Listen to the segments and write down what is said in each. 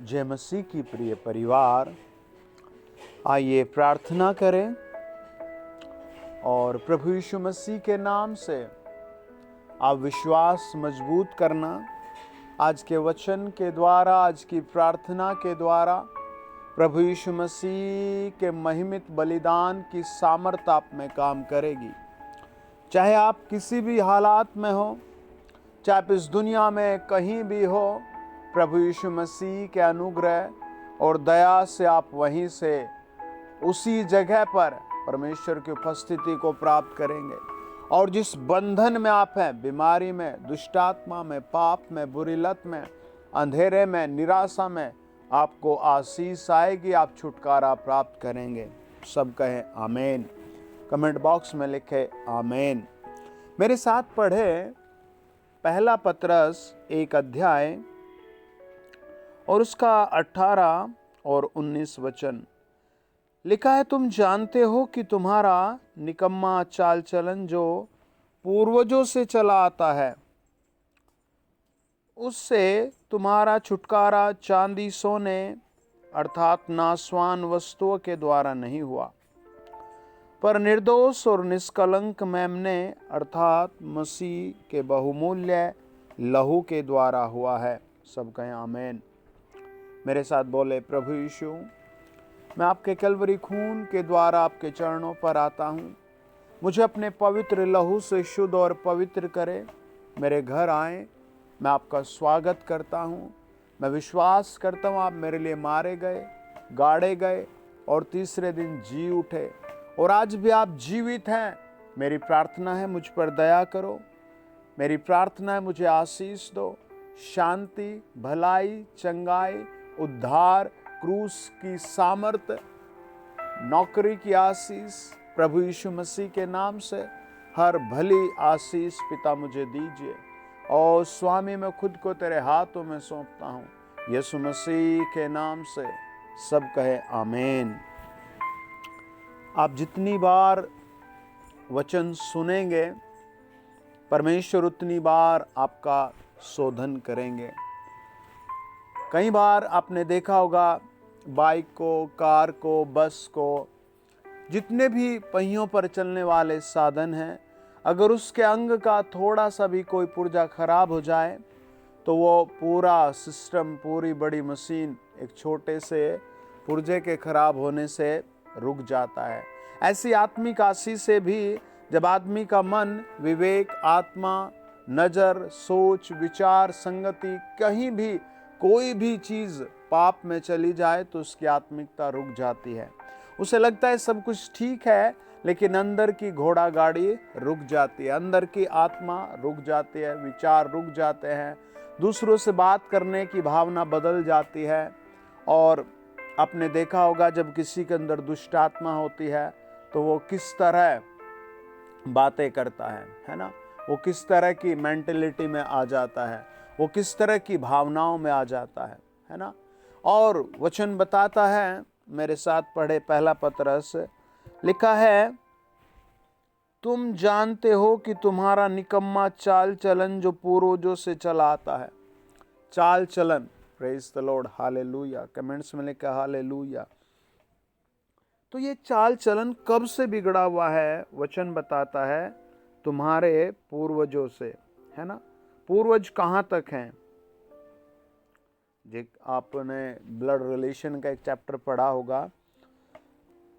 जय मसीह की प्रिय परिवार, आइए प्रार्थना करें और प्रभु यीशु मसीह के नाम से आप विश्वास मजबूत करना। आज के वचन के द्वारा, आज की प्रार्थना के द्वारा प्रभु यीशु मसीह के महिमित बलिदान की सामर्थ आप में काम करेगी। चाहे आप किसी भी हालात में हो, चाहे आप इस दुनिया में कहीं भी हो, प्रभु यीशु मसीह के अनुग्रह और दया से आप वहीं से उसी जगह पर परमेश्वर की उपस्थिति को प्राप्त करेंगे। और जिस बंधन में आप हैं, बीमारी में, दुष्टात्मा में, पाप में, बुरी लत में, अंधेरे में, निराशा में, आपको आशीष आएगी, आप छुटकारा प्राप्त करेंगे। सब कहें आमीन। कमेंट बॉक्स में लिखे आमीन। मेरे साथ पढ़े पहला पतरस 1 अध्याय और उसका 18 और 19 वचन लिखा है। तुम जानते हो कि तुम्हारा निकम्मा चाल चलन जो पूर्वजों से चला आता है, उससे तुम्हारा छुटकारा चांदी सोने अर्थात नाशवान वस्तुओं के द्वारा नहीं हुआ, पर निर्दोष और निष्कलंक मेमने अर्थात मसीह के बहुमूल्य लहू के द्वारा हुआ है। सब कहें आमीन। मेरे साथ बोले, प्रभु यीशु, मैं आपके कलवरी खून के द्वारा आपके चरणों पर आता हूँ। मुझे अपने पवित्र लहू से शुद्ध और पवित्र करें। मेरे घर आए, मैं आपका स्वागत करता हूँ। मैं विश्वास करता हूँ आप मेरे लिए मारे गए, गाड़े गए और तीसरे दिन जी उठे, और आज भी आप जीवित हैं। मेरी प्रार्थना है, मुझ पर दया करो। मेरी प्रार्थना है, मुझे आशीष दो, शांति, भलाई, चंगाई, उद्धार, क्रूस की सामर्थ, नौकरी की आशीष, प्रभु यीशु मसीह के नाम से हर भली आशीष पिता मुझे दीजिए। और स्वामी, मैं खुद को तेरे हाथों में सौंपता हूँ, यीशु मसीह के नाम से। सब कहे आमीन। आप जितनी बार वचन सुनेंगे, परमेश्वर उतनी बार आपका शोधन करेंगे। कई बार आपने देखा होगा, बाइक को, कार को, बस को, जितने भी पहियों पर चलने वाले साधन हैं, अगर उसके अंग का थोड़ा सा भी कोई पुर्जा खराब हो जाए तो वो पूरा सिस्टम, पूरी बड़ी मशीन एक छोटे से पुर्जे के खराब होने से रुक जाता है। ऐसी आत्मिक आशीष से भी जब आदमी का मन, विवेक, आत्मा, नजर, सोच, विचार, संगति, कहीं भी कोई भी चीज पाप में चली जाए तो उसकी आत्मिकता रुक जाती है। उसे लगता है सब कुछ ठीक है, लेकिन अंदर की घोड़ा गाड़ी रुक जाती है, अंदर की आत्मा रुक जाती है, विचार रुक जाते हैं, दूसरों से बात करने की भावना बदल जाती है। और आपने देखा होगा, जब किसी के अंदर दुष्ट आत्मा होती है तो वो किस तरह बातें करता है ना, वो किस तरह की मेंटलिटी में आ जाता है, वो किस तरह की भावनाओं में आ जाता है ना। और वचन बताता है, मेरे साथ पढ़े पहला पतरस, लिखा है, तुम जानते हो कि तुम्हारा निकम्मा चाल चलन जो पूर्वजों से चला आता है। चाल चलन, praise the Lord, hallelujah. Comments में लिखा हालेलुया। तो ये चाल चलन कब से बिगड़ा हुआ है? वचन बताता है तुम्हारे पूर्वजों से, है ना। पूर्वज कहाँ तक हैं? आपने ब्लड रिलेशन का एक चैप्टर पढ़ा होगा,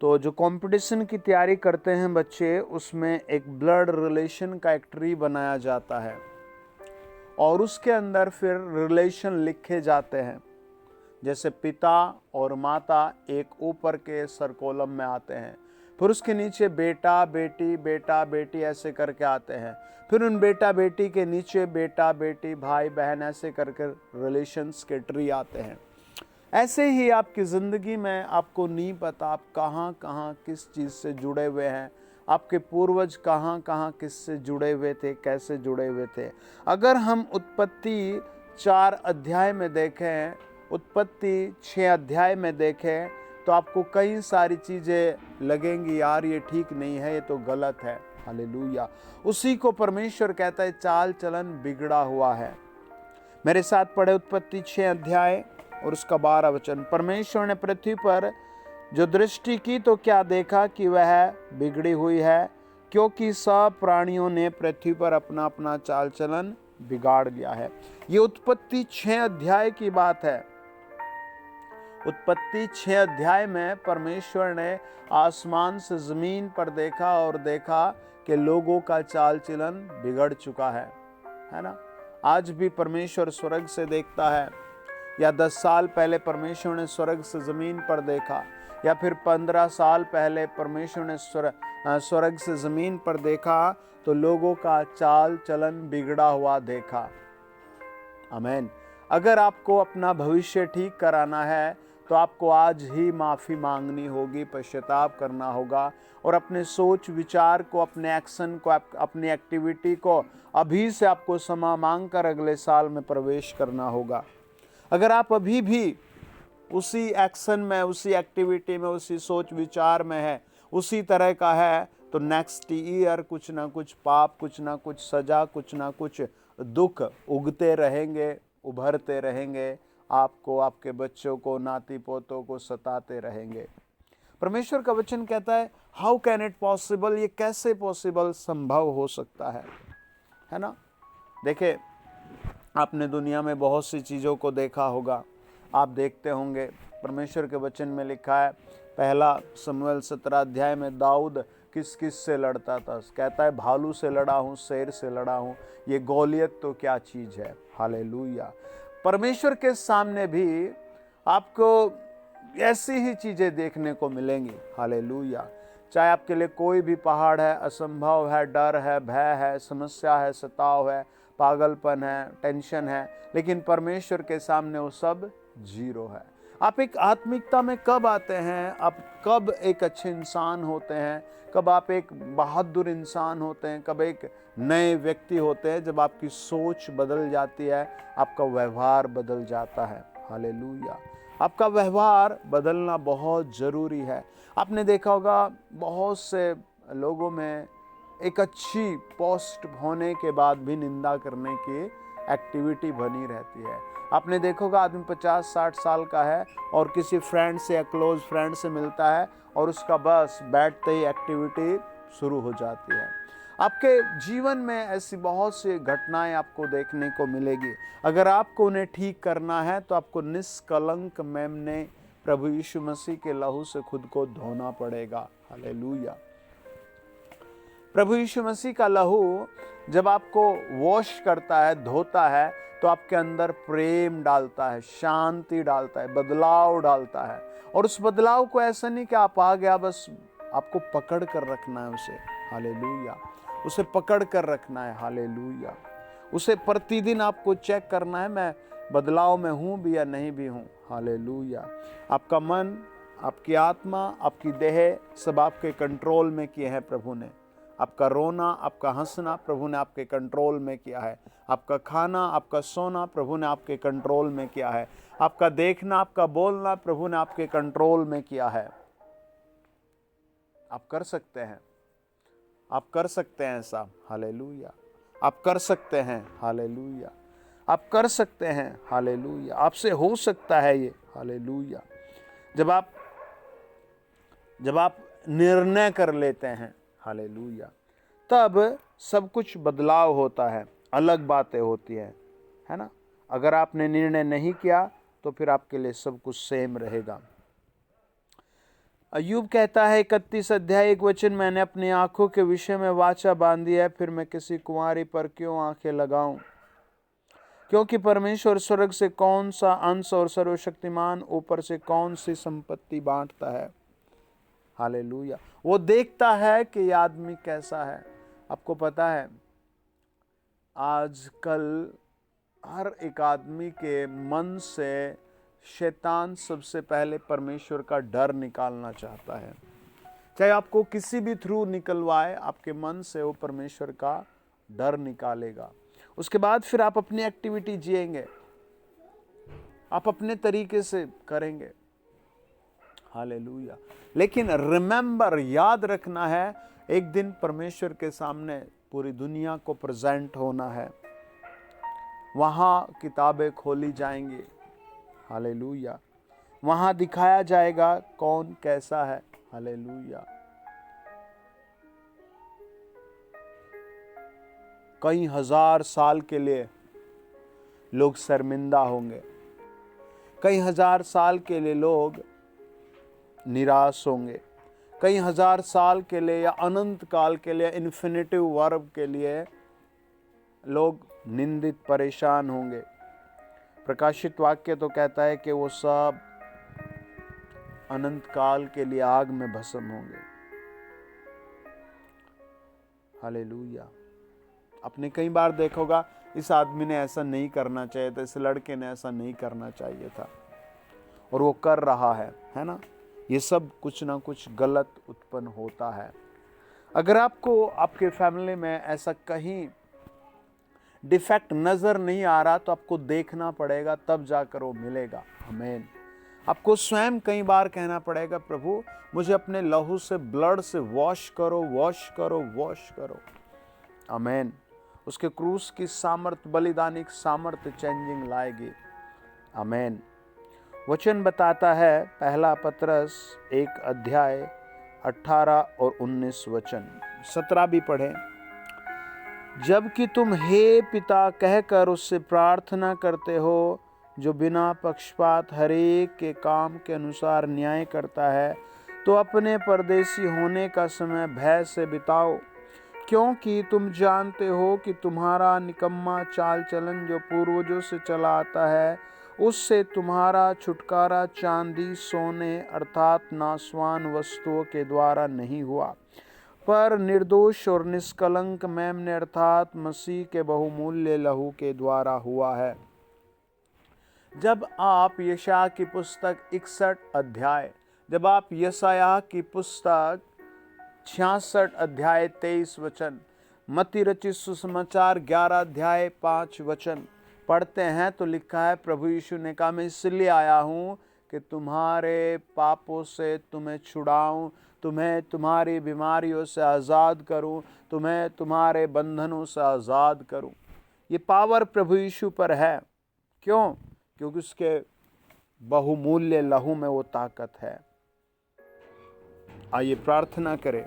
तो जो कंपटीशन की तैयारी करते हैं बच्चे, उसमें एक ब्लड रिलेशन का एक ट्री बनाया जाता है और उसके अंदर फिर रिलेशन लिखे जाते हैं। जैसे पिता और माता एक ऊपर के सर्कोलम में आते हैं, फिर उसके नीचे बेटा बेटी, बेटा बेटी ऐसे करके आते हैं, फिर उन बेटा बेटी के नीचे बेटा बेटी, भाई बहन, ऐसे करके रिलेशंस के ट्री आते हैं। ऐसे ही आपकी ज़िंदगी में आपको नहीं पता आप कहाँ कहाँ किस चीज़ से जुड़े हुए हैं, आपके पूर्वज कहाँ कहाँ किस से जुड़े हुए थे, कैसे जुड़े हुए थे। अगर हम उत्पत्ति 4 अध्याय में देखें, उत्पत्ति 6 अध्याय में देखें, तो आपको कई सारी चीज़ें लगेंगी, यार ये ठीक नहीं है, ये तो गलत है। हालेलुया। उसी को परमेश्वर कहता है चाल चलन बिगड़ा हुआ है। मेरे साथ पढ़े उत्पत्ति 6 अध्याय और उसका 12 वचन, परमेश्वर ने पृथ्वी पर जो दृष्टि की तो क्या देखा कि वह बिगड़ी हुई है, क्योंकि सब प्राणियों ने पृथ्वी पर अपना अपना चाल चलन बिगाड़ लिया है। ये उत्पत्ति 6 अध्याय की बात है। उत्पत्ति 6 अध्याय में परमेश्वर ने आसमान से जमीन पर देखा और देखा कि लोगों का चाल चलन बिगड़ चुका है ना। आज भी परमेश्वर स्वर्ग से देखता है, या 10 साल पहले परमेश्वर ने स्वर्ग से जमीन पर देखा, या फिर 15 साल पहले परमेश्वर ने स्वर्ग से जमीन पर देखा, तो लोगों का चाल चलन बिगड़ा हुआ देखा। आमीन। अगर आपको अपना भविष्य ठीक कराना है तो आपको आज ही माफ़ी मांगनी होगी, पश्चाताप करना होगा, और अपने सोच विचार को, अपने एक्शन को, अपनी एक्टिविटी को अभी से आपको क्षमा मांग कर अगले साल में प्रवेश करना होगा। अगर आप अभी भी उसी एक्शन में, उसी एक्टिविटी में, उसी सोच विचार में है, उसी तरह का है, तो नेक्स्ट ईयर कुछ ना कुछ पाप, कुछ ना कुछ सजा, कुछ ना कुछ दुख उगते रहेंगे, उभरते रहेंगे, आपको, आपके बच्चों को, नाती पोतों को सताते रहेंगे। परमेश्वर का वचन कहता है, हाउ कैन इट पॉसिबल, ये कैसे पॉसिबल, संभव हो सकता है ना। देखिए, आपने दुनिया में बहुत सी चीज़ों को देखा होगा, आप देखते होंगे, परमेश्वर के वचन में लिखा है, पहला शमूएल 17 अध्याय में दाऊद किस किस से लड़ता था। कहता है, भालू से लड़ा हूँ, शेर से लड़ा हूँ, ये गोलियत तो क्या चीज़ है। हालेलुया। परमेश्वर के सामने भी आपको ऐसी ही चीज़ें देखने को मिलेंगी। हालेलुया। चाहे आपके लिए कोई भी पहाड़ है, असंभव है, डर है, भय है, समस्या है, सताव है, पागलपन है, टेंशन है, लेकिन परमेश्वर के सामने वो सब जीरो है। आप एक आत्मिकता में कब आते हैं, आप कब एक अच्छे इंसान होते हैं, कब आप एक बहादुर इंसान होते हैं, कब एक नए व्यक्ति होते हैं, जब आपकी सोच बदल जाती है, आपका व्यवहार बदल जाता है। हालेलुया। आपका व्यवहार बदलना बहुत ज़रूरी है। आपने देखा होगा, बहुत से लोगों में एक अच्छी पोस्ट होने के बाद भी निंदा करने की एक्टिविटी बनी रहती है। आपने देखोगा, आदमी 50-60 साल का है और किसी फ्रेंड से या क्लोज फ्रेंड से मिलता है और उसका बस बैठते ही एक्टिविटी शुरू हो जाती है। आपके जीवन में ऐसी बहुत सी घटनाएं आपको देखने को मिलेगी। अगर आपको उन्हें ठीक करना है तो आपको निष्कलंक मेमने प्रभु यीशु मसीह के लहू से खुद को धोना पड़ेगा। हालेलुया। प्रभु यीशु मसीह का लहू जब आपको वॉश करता है, धोता है, तो आपके अंदर प्रेम डालता है, शांति डालता है, बदलाव डालता है। और उस बदलाव को ऐसा नहीं कि आप आ गया, बस आपको पकड़ कर रखना है उसे। हालेलुया। उसे पकड़ कर रखना है। हालेलुया। उसे प्रतिदिन आपको चेक करना है, मैं बदलाव में हूँ भी या नहीं भी हूँ। हालेलुया। आपका मन, आपकी आत्मा, आपकी देह सब आपके कंट्रोल में किए हैं प्रभु ने। आपका रोना, आपका हंसना प्रभु ने आपके कंट्रोल में किया है। आपका खाना, आपका सोना प्रभु ने आपके कंट्रोल में किया है। आपका देखना, आपका बोलना प्रभु ने आपके कंट्रोल में किया है। आप कर सकते हैं, आप कर सकते हैं ऐसा। हालेलुया। आप कर सकते हैं। हालेलुया। आप कर सकते हैं। हालेलुया। आपसे हो सकता है ये। हालेलुया। जब आप निर्णय कर लेते हैं, हालेलुया, तब सब कुछ बदलाव होता है, अलग बातें होती हैं, है ना। अगर आपने निर्णय नहीं किया तो फिर आपके लिए सब कुछ सेम रहेगा। अय्यूब कहता है 31 अध्याय 1 वचन, मैंने अपनी आंखों के विषय में वाचा बांधी है, फिर मैं किसी कुंवारी पर क्यों आंखें लगाऊं। क्योंकि परमेश्वर स्वर्ग से कौन सा अंश और सर्वशक्तिमान ऊपर से कौन सी संपत्ति बांटता है। हालेलुया। वो देखता है कि यह आदमी कैसा है। आपको पता है, आजकल हर एक आदमी के मन से शैतान सबसे पहले परमेश्वर का डर निकालना चाहता है। चाहे आपको किसी भी थ्रू निकलवाए, आपके मन से वो परमेश्वर का डर निकालेगा। उसके बाद फिर आप अपनी एक्टिविटी जिएंगे, आप अपने तरीके से करेंगे। हालेलुया। लेकिन रिमेंबर, याद रखना है, एक दिन परमेश्वर के सामने पूरी दुनिया को प्रेजेंट होना है। वहाँ किताबें खोली जाएंगी। हालेलुया। वहां दिखाया जाएगा कौन कैसा है। हालेलुया। कई हजार साल के लिए लोग शर्मिंदा होंगे, कई हजार साल के लिए लोग निराश होंगे, कई हजार साल के लिए या अनंत काल के लिए, इन्फिनिटिव वर्ब के लिए लोग निंदित परेशान होंगे। प्रकाशित वाक्य तो कहता है कि वो सब अनंत काल के लिए आग में भस्म होंगे। हालेलुया। आपने कई बार देखोगा इस आदमी ने ऐसा नहीं करना चाहिए था, इस लड़के ने ऐसा नहीं करना चाहिए था, और वो कर रहा है ना। ये सब कुछ ना कुछ गलत उत्पन्न होता है। अगर आपको आपके फैमिली में ऐसा कहीं डिफेक्ट नजर नहीं आ रहा तो आपको देखना पड़ेगा, तब जाकर वो मिलेगा। आमीन। आपको स्वयं कई बार कहना पड़ेगा, प्रभु मुझे अपने लहू से, ब्लड से वॉश करो, वॉश करो, वॉश करो। आमीन। उसके क्रूस की सामर्थ, बलिदानिक सामर्थ चेंजिंग लाएगी। आमीन। वचन बताता है, पहला पतरस 1 अध्याय 18 और 19 वचन, 17 भी पढ़े। जबकि तुम हे पिता कहकर उससे प्रार्थना करते हो, जो बिना पक्षपात हरेक के काम के अनुसार न्याय करता है, तो अपने परदेशी होने का समय भय से बिताओ, क्योंकि तुम जानते हो कि तुम्हारा निकम्मा चाल चलन जो पूर्वजों से चला आता है, उससे तुम्हारा छुटकारा चांदी सोने अर्थात नाशवान वस्तुओं के द्वारा नहीं हुआ, पर निर्दोष और निष्कलंक मेमने अर्थात मसीह के बहुमूल्य लहू के द्वारा हुआ है। जब आप यशायाह की पुस्तक 61 अध्याय, जब आप यशायाह की पुस्तक 66 अध्याय 23 वचन, मत्ती रचित सुसमाचार 11 अध्याय 5 वचन पढ़ते हैं तो लिखा है, प्रभु यीशु ने कहा, मैं इसलिए आया हूँ कि तुम्हारे पापों से तुम्हें छुड़ाऊं, तुम्हें तुम्हारी बीमारियों से आज़ाद करूं, तुम्हें तुम्हारे बंधनों से आज़ाद करूं। ये पावर प्रभु यीशु पर है। क्यों? क्योंकि उसके बहुमूल्य लहू में वो ताकत है। आइए प्रार्थना करें,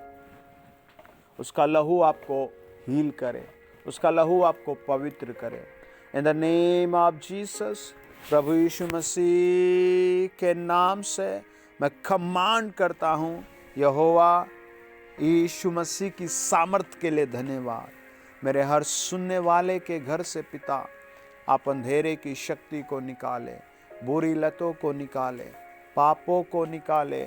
उसका लहू आपको हील करे, उसका लहू आपको पवित्र करे। In the name of Jesus, प्रभु यीशु मसीह के नाम से मैं कमांड करता हूँ, यहोवा यीशु मसीह की सामर्थ के लिए धन्यवाद। मेरे हर सुनने वाले के घर से पिता आप अंधेरे की शक्ति को निकाले, बुरी लतों को निकाले, पापों को निकाले।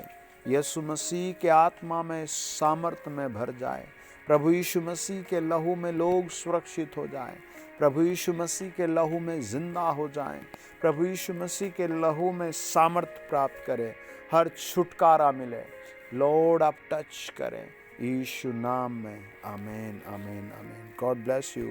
यीशु मसीह के आत्मा में सामर्थ में भर जाए। प्रभु यीशु मसीह के लहू में लोग सुरक्षित हो जाएं। प्रभु यीशु मसीह के लहू में जिंदा हो जाएं। प्रभु यीशु मसीह के लहू में सामर्थ प्राप्त करें, हर छुटकारा मिले। लॉर्ड आप टच करें यीशु नाम में। आमीन, आमीन, आमीन। God bless you.